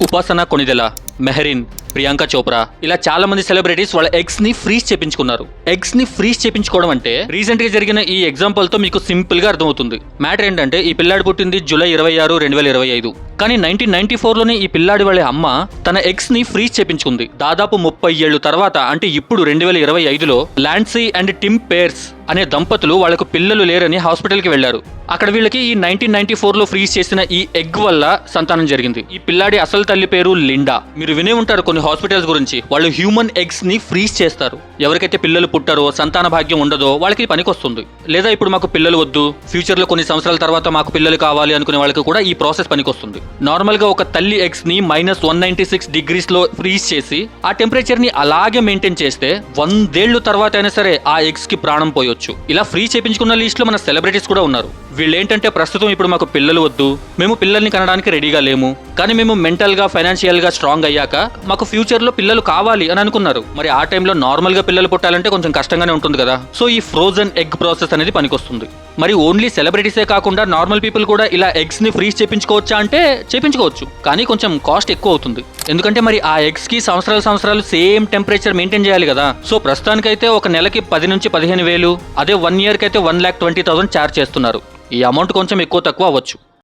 ఉపాసన కొనిదెల, మెహరీన్, ప్రియాంక చోప్రా ఇలా చాలా మంది సెలబ్రిటీస్ వాళ్ళ ఎగ్స్ ని ఫ్రీజ్ చేపించుకున్నారు. ఎగ్స్ ని ఫ్రీజ్ చేపించుకోవడం అంటే రీసెంట్ గా జరిగిన ఈ ఎగ్జాంపుల్ తో మీకు సింపుల్ గా అర్థమవుతుంది. మ్యాటర్ ఏంటంటే ఈ పిల్లాడు పుట్టింది జూలై 26, 2025. కానీ 1994లోనే ఈ పిల్లాడి వాళ్ళ అమ్మ తన ఎగ్స్ ని ఫ్రీజ్ చేపించుకుంది. దాదాపు 30 ఏళ్ల తర్వాత, అంటే ఇప్పుడు 2025లో లాన్సీ అండ్ టిమ్ పేర్స్ అనే దంపతులు వాళ్లకు పిల్లలు లేరని హాస్పిటల్ కి వెళ్లారు. అక్కడ వీళ్ళకి ఈ 1994లో ఫ్రీజ్ చేసిన ఈ ఎగ్ వల్ల సంతానం జరిగింది. ఈ పిల్లాడి అసలు తల్లి పేరు లిండా. మీరు వినే ఉంటారు కొన్ని హాస్పిటల్స్ గురించి. వాళ్ళు హ్యూమన్ ఎగ్స్ ని ఫ్రీజ్ చేస్తారు. ఎవరికైతే పిల్లలు పుట్టారో, సంతాన భాగ్యం ఉండదో వాళ్ళకి పనికొస్తుంది. లేదా ఇప్పుడు మాకు పిల్లలు వద్దు, ఫ్యూచర్ లో కొన్ని సంవత్సరాల తర్వాత మాకు పిల్లలు కావాలి అనుకునే వాళ్ళకి కూడా ఈ ప్రాసెస్ పనికొస్తుంది. నార్మల్ గా ఒక తల్లి ఎగ్స్ ని -196 degrees లో ఫ్రీజ్ చేసి ఆ టెంపరేచర్ ని అలాగే మెయింటైన్ చేస్తే 100 ఏళ్ల తర్వాత అయినా సరే ఆ ఎగ్స్ కి ప్రాణం పోయొచ్చు. ఇలా ఫ్రీ చేపించుకున్న లిస్ట్ లో మన సెలబ్రిటీస్ కూడా ఉన్నారు. వీళ్ళేంటంటే ప్రస్తుతం ఇప్పుడు మాకు పిల్లలు వద్దు, మేము పిల్లల్ని కనడానికి రెడీగా లేము, కానీ మేము మెంటల్ గా, ఫైనాన్షియల్ గా స్ట్రాంగ్ అయ్యాక మాకు ఫ్యూచర్ లో పిల్లలు కావాలి అని అనుకున్నారు. మరి ఆ టైంలో నార్మల్ గా పిల్లలు పుట్టాలంటే కొంచెం కష్టంగానే ఉంటుంది కదా. సో ఈ ఫ్రోజన్ ఎగ్ ప్రాసెస్ అనేది పనికొస్తుంది. మరి ఓన్లీ సెలబ్రిటీసే కాకుండా నార్మల్ పీపుల్ కూడా ఇలా ఎగ్స్ ని ఫ్రీజ్ చేపించుకోవచ్చా అంటే చేపించుకోవచ్చు, కానీ కొంచెం కాస్ట్ ఎక్కువ అవుతుంది. ఎందుకంటే మరి ఆ ఎగ్స్ కి సంవత్సరాలు సేమ్ టెంపరేచర్ మెయింటైన్ చేయాలి కదా. సో ప్రస్తుతానికైతే ఒక నెలకి 10 నుంచి 15 వేలు, అదే 1 year కి అయితే 1,20,000 ఛార్జ్ చేస్తున్నారు. ఈ అమౌంట్ కొంచెం ఎక్కువ తక్కువ అవ్వచ్చు.